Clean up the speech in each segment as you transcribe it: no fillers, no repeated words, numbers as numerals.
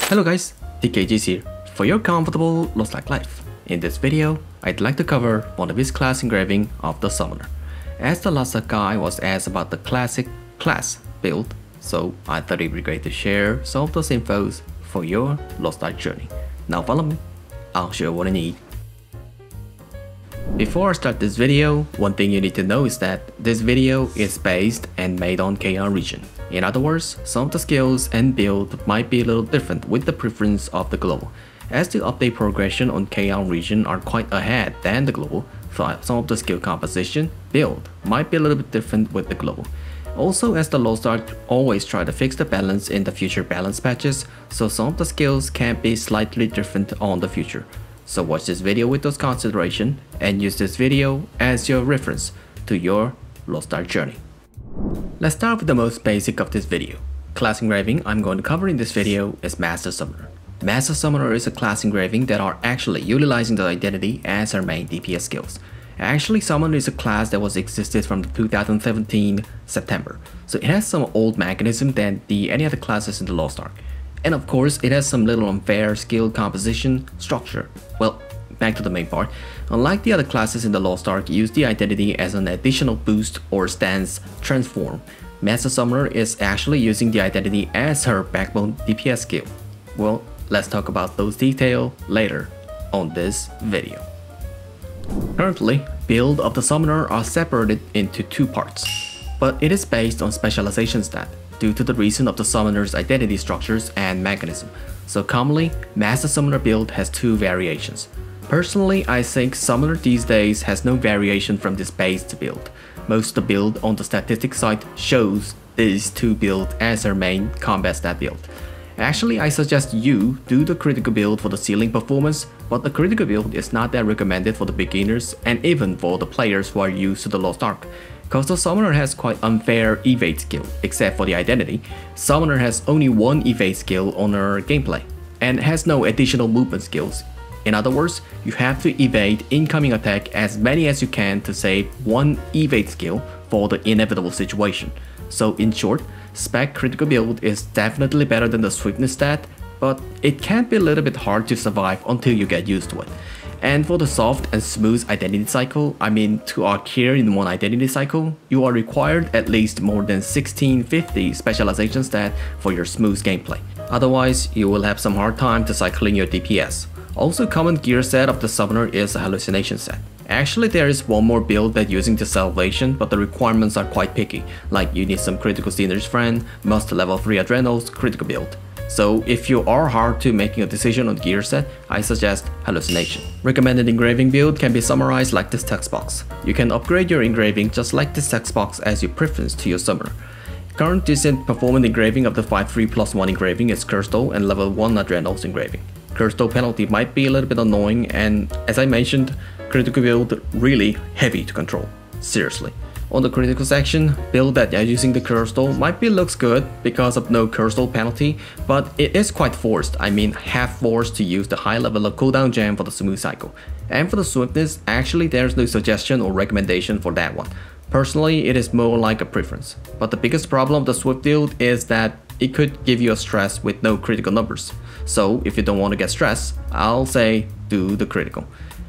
Hello guys, TKG's here for your comfortable Lost Ark life. In this video, I'd like to cover one of his class engraving of the Summoner. As the last guy was asked about the classic class build, so I thought it'd be great to share some of those infos for your Lost Ark journey. Now follow me, I'll show you what I need. Before I start this video, one thing you need to know is that this video is based and made on KR region. In other words, some of the skills and build might be a little different with the preference of the global, as the update progression on KR region are quite ahead than the global, so some of the skill composition build might be a little bit different with the global. Also, as the Lost Ark always try to fix the balance in the future balance patches, so some of the skills can be slightly different on the future. So watch this video with those consideration and use this video as your reference to your Lost Ark journey. Let's start with the most basic of this video. Class engraving I'm going to cover in this video is Master Summoner. Master Summoner is a class engraving that are actually utilizing the identity as our main DPS skills. Actually, Summoner is a class that was existed from 2017 September, so it has some old mechanism than any other classes in the Lost Ark. And of course, it has some little unfair skill composition structure. Well, back to the main part. Unlike the other classes in the Lost Ark use the identity as an additional boost or stance transform, Master Summoner is actually using the identity as her backbone DPS skill. Well, let's talk about those details later on this video. Currently, build of the Summoner are separated into two parts, but it is based on specialization stat due to the reason of the Summoner's identity structures and mechanism. So commonly, Master Summoner build has two variations. Personally, I think Summoner these days has no variation from this base to build. Most of the build on the statistics site shows these two builds as their main combat stat build. Actually, I suggest you do the critical build for the ceiling performance, but the critical build is not that recommended for the beginners and even for the players who are used to the Lost Ark. Cause the Summoner has quite unfair evade skill, except for the identity. Summoner has only one evade skill on her gameplay, and has no additional movement skills. In other words, you have to evade incoming attack as many as you can to save one evade skill for the inevitable situation. So in short, spec critical build is definitely better than the swiftness stat, but it can be a little bit hard to survive until you get used to it. And for the soft and smooth identity cycle, I mean to arc here in one identity cycle, you are required at least more than 1650 specialization stat for your smooth gameplay. Otherwise, you will have some hard time to cycling your DPS. Also, common gear set of the Summoner is a hallucination set. Actually, there is one more build that using the salvation, but the requirements are quite picky, like you need some critical Sinner's Friend, must level 3 adrenals, critical build. So if you are hard to making a decision on gear set, I suggest hallucination. Recommended engraving build can be summarized like this text box. You can upgrade your engraving just like this text box as your preference to your Summoner. Current decent performance engraving of the 5-3+1 engraving is Curstole and level 1 adrenals engraving. Curstole penalty might be a little bit annoying, and as I mentioned, critical build really heavy to control. Seriously. On the critical section, build that using the Curstole might be looks good because of no Curstole penalty, but it is quite forced, I mean half forced to use the high level of cooldown gem for the smooth cycle. And for the swiftness, actually there's no suggestion or recommendation for that one. Personally, it is more like a preference. But the biggest problem of the swift build is that it could give you a stress with no critical numbers. So if you don't want to get stressed, I'll say do the critical.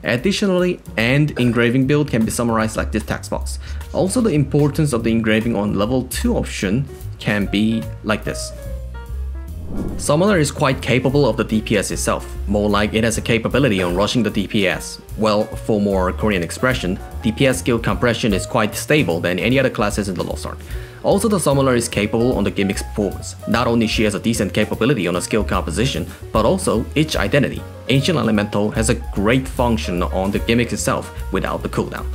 Additionally, and engraving build can be summarized like this text box. Also, the importance of the engraving on level 2 option can be like this. Summoner is quite capable of the DPS itself, more like it has a capability on rushing the DPS. Well, for more Korean expression, DPS skill compression is quite stable than any other classes in the Lost Ark. Also, the Summoner is capable on the gimmick's performance. Not only she has a decent capability on a skill composition, but also each identity. Ancient Elemental has a great function on the gimmick itself without the cooldown.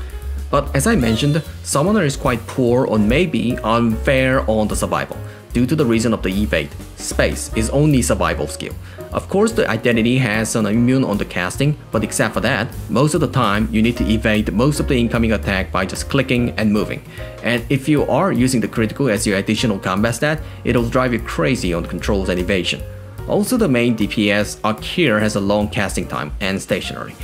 But as I mentioned, Summoner is quite poor or maybe unfair on the survival, due to the reason of the evade. Space is only survival skill. Of course, the identity has an immune on the casting, but except for that, most of the time you need to evade most of the incoming attack by just clicking and moving. And if you are using the critical as your additional combat stat, it'll drive you crazy on controls and evasion. Also, the main DPS arc here has a long casting time and stationary.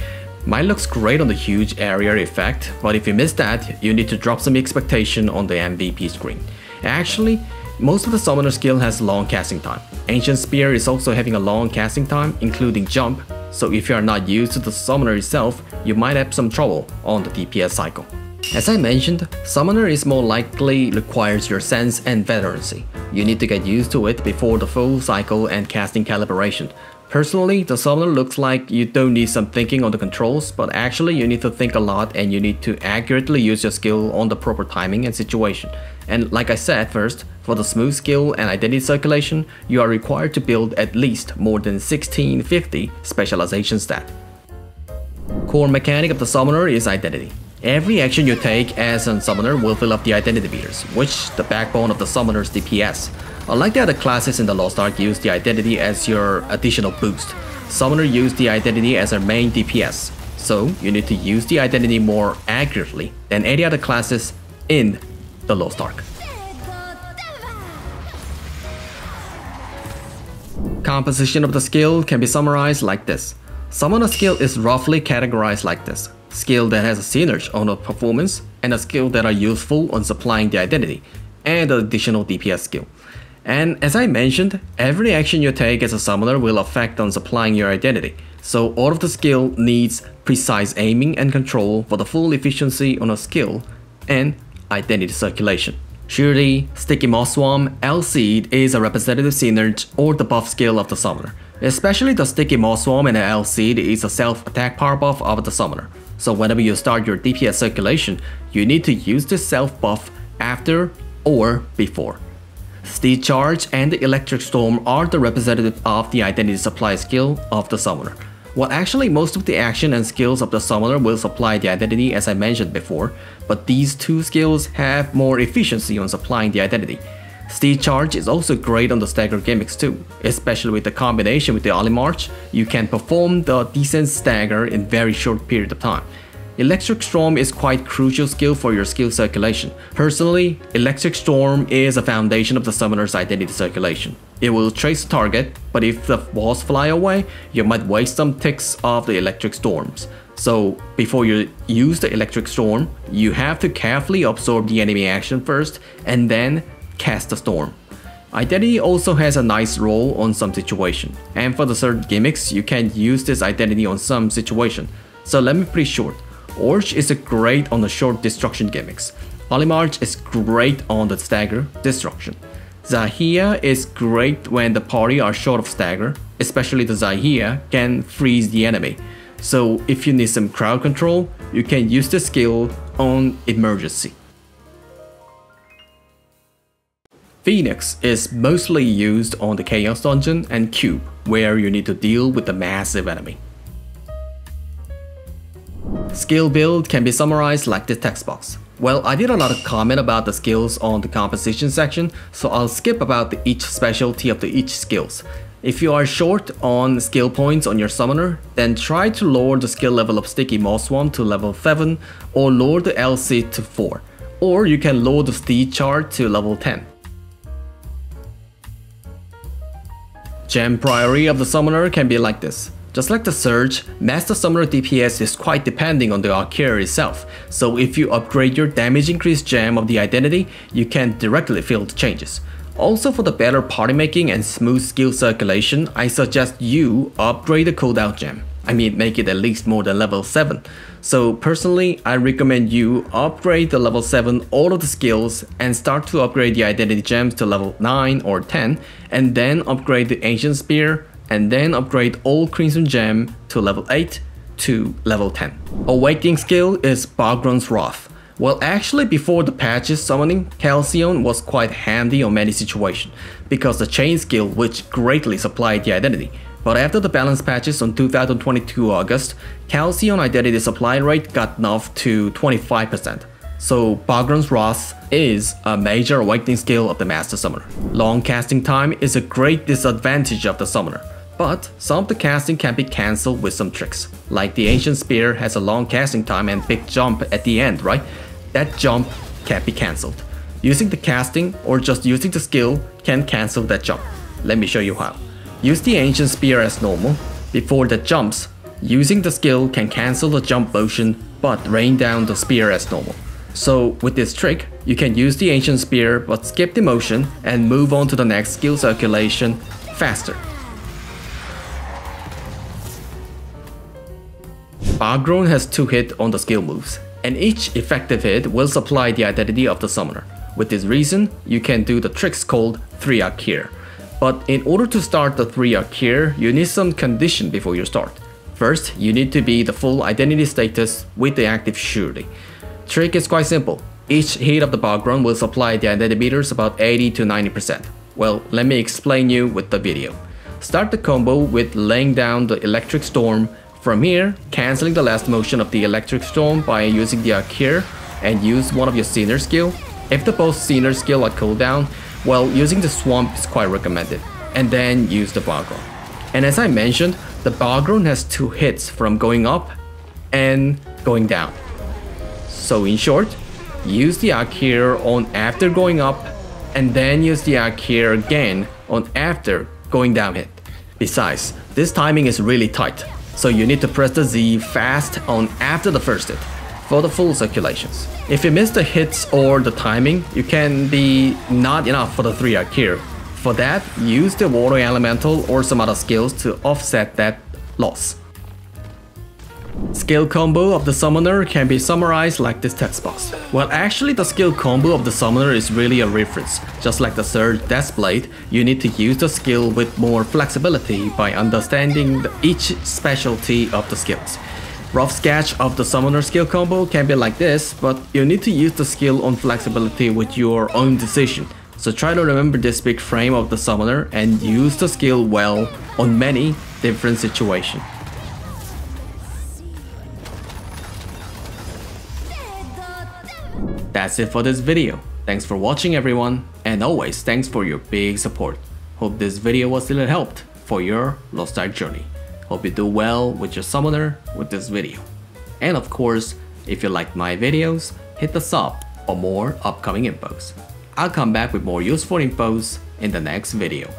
Mine looks great on the huge area effect, but if you miss that, you need to drop some expectation on the MVP screen. Actually, Most of the summoner skill has long casting time. Ancient Spear is also having a long casting time, including jump, so if you are not used to the summoner itself, you might have some trouble on the DPS cycle. As I mentioned, summoner is more likely requires your sense and veterancy. You need to get used to it before the full cycle and casting calibration. Personally, the summoner looks like you don't need some thinking on the controls, but actually you need to think a lot and you need to accurately use your skill on the proper timing and situation. And like I said first, for the smooth skill and identity circulation, you are required to build at least more than 1650 specialization stat. Core mechanic of the summoner is identity. Every action you take as a summoner will fill up the identity meters, which the backbone of the summoner's DPS. Unlike the other classes in the Lost Ark use the identity as your additional boost, summoner use the identity as their main DPS, so you need to use the identity more accurately than any other classes in the Lost Ark. Composition of the skill can be summarized like this. Summoner skill is roughly categorized like this. Skill that has a synergy on the performance, and a skill that are useful on supplying the identity, and an additional DPS skill. And as I mentioned, every action you take as a summoner will affect on supplying your identity, so all of the skill needs precise aiming and control for the full efficiency on a skill and identity circulation. Surely, Sticky Moss Swarm L-Seed is a representative synergy or the buff skill of the summoner. Especially the Sticky Moss Swarm and L-Seed is a self-attack power buff of the summoner. So whenever you start your DPS circulation, you need to use this self buff after or before. Steed Charge and the Electric Storm are the representative of the identity supply skill of the summoner. Well, actually most of the action and skills of the summoner will supply the identity as I mentioned before, but these two skills have more efficiency on supplying the identity. Steed Charge is also great on the stagger gimmicks too, especially with the combination with the Olimar, you can perform the decent stagger in very short period of time. Electric Storm is quite crucial skill for your skill circulation. Personally, Electric Storm is a foundation of the summoner's identity circulation. It will trace the target, but if the walls fly away, you might waste some ticks of the Electric Storms. So before you use the Electric Storm, you have to carefully absorb the enemy action first and then cast the storm. Identity also has a nice role on some situation, and for the certain gimmicks, you can use this identity on some situation. So let me be short. Orch is great on the short destruction gimmicks. Olimar is great on the stagger destruction. Zahia is great when the party are short of stagger, especially the Zahia can freeze the enemy. So if you need some crowd control, you can use the skill on emergency. Phoenix is mostly used on the Chaos Dungeon and Cube, where you need to deal with a massive enemy. Skill build can be summarized like this text box. Well, I did a lot of comment about the skills on the composition section, so I'll skip about each specialty of each skills. If you are short on skill points on your summoner, then try to lower the skill level of Sticky Moss Swarm to level 7 or lower the L-Seed to 4, or you can lower the Steed Charge to level 10. Gem priority of the summoner can be like this. Just like the Surge, Master Summoner DPS is quite depending on the Arc Carrier itself, so if you upgrade your damage increase gem of the identity, you can directly feel the changes. Also for the better party making and smooth skill circulation, I suggest you upgrade the cooldown gem. I mean, make it at least more than level 7. So personally, I recommend you upgrade the level 7 all of the skills and start to upgrade the identity gems to level 9 or 10, and then upgrade the Ancient Spear, and then upgrade all Crimson Gem to level 8 to level 10. Awakening skill is Bogrun's Wrath. Well, actually before the patches summoning, Calcion was quite handy on many situations, because the chain skill which greatly supplied the identity. But after the balance patches on 2022 August, Calcion identity supply rate got nerfed to 25%. So Bogrun's Wrath is a major awakening skill of the Master Summoner. Long casting time is a great disadvantage of the Summoner, but some of the casting can be cancelled with some tricks. Like the Ancient Spear has a long casting time and big jump at the end, right? That jump can't be cancelled. Using the casting or just using the skill can cancel that jump. Let me show you how. Use the Ancient Spear as normal. Before the jumps, using the skill can cancel the jump motion but rain down the spear as normal. So with this trick, you can use the Ancient Spear but skip the motion and move on to the next skill circulation faster. Bargrown has 2 hits on the skill moves, and each effective hit will supply the identity of the summoner. With this reason, you can do the tricks called 3-arc here. But in order to start the 3-arc here, you need some condition before you start. First, you need to be the full identity status with the active surety. Trick is quite simple. Each hit of the Bargrown will supply the identity meters about 80 to 90%. Well, let me explain you with the video. Start the combo with laying down the Electric Storm. From here, cancelling the last motion of the Electric Storm by using the arc here and use one of your Sinner skill. If the both Sinner skill are cooldown, well, using the Swamp is quite recommended. And then use the Bargrown. And as I mentioned, the Bargrown has 2 hits from going up and going down. So in short, use the arc here on after going up and then use the arc here again on after going down hit. Besides, this timing is really tight. So you need to press the Z fast on after the first hit for the full circulations. If you miss the hits or the timing, you can be not enough for the 3-arc here. For that, use the Water Elemental or some other skills to offset that loss. Skill combo of the summoner can be summarized like this text box. Well, actually the skill combo of the summoner is really a reference. Just like the third Death Blade, you need to use the skill with more flexibility by understanding each specialty of the skills. Rough sketch of the summoner skill combo can be like this, but you need to use the skill on flexibility with your own decision. So try to remember this big frame of the summoner and use the skill well on many different situations. That's it for this video. Thanks for watching everyone, and always thanks for your big support. Hope this video was a little helped for your Lost Ark journey. Hope you do well with your summoner with this video. And of course, if you liked my videos, hit the sub for more upcoming infos. I'll come back with more useful infos in the next video.